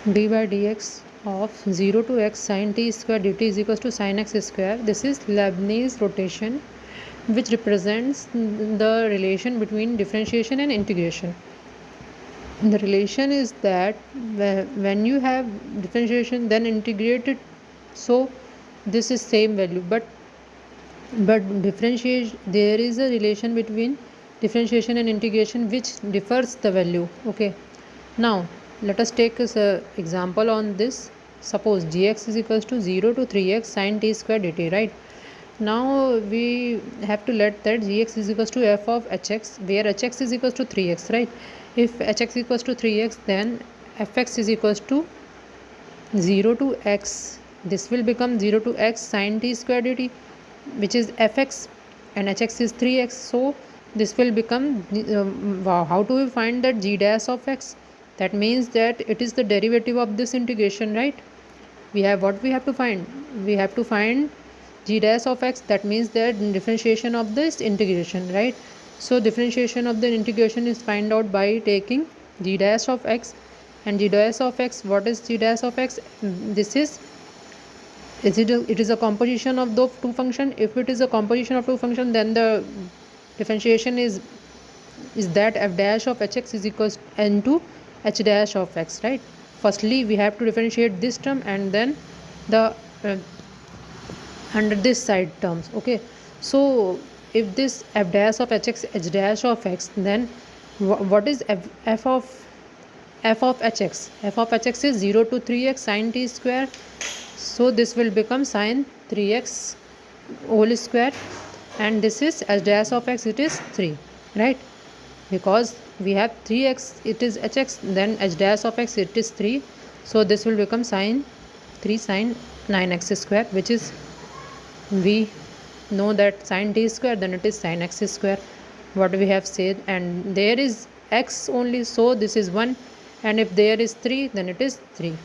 d by dx of 0 to x sin t square dt is equals to sin x square. This is Leibniz rotation, which represents the relation between differentiation and integration. The relation is that when you have differentiation then integrate it, so this is same value, but differentiation, there is a relation between differentiation and integration which differs the value. Okay, now let us take as a example on this. Suppose gx is equals to 0 to 3x sin t square dt, right? Now we have to let that gx is equals to f of hx, where hx is equals to 3x, right? If hx equals to 3x, then fx is equals to 0 to x. This will become 0 to x sin t square dt, which is fx, and hx is 3x. So this will become how do we find that g dash of x? That means that it is the derivative of this integration, right? We have what we have to find? We have to find g dash of x. That means that differentiation of this integration, right? So differentiation of the integration is find out by taking g dash of x, and g dash of x, what is g dash of x? This is it is a composition of those two function. If it is a composition of two function, then the differentiation is that f dash of hx is equals n to h dash of x, right? Firstly we have to differentiate this term and then the under this side terms. Okay, so if this f dash of hx h dash of x, then what is f of hx? F of hx is 0 to 3x sin t square, so this will become sin 3x whole square, and this is h dash of x, it is 3, right? Because we have 3x, it is hx, then h dash of x, it is 3, so this will become sin 3 sin 9x square, which is, we know that sin t square, then it is sin x square, what we have said, and there is x only, so this is 1, and if there is 3, then it is 3.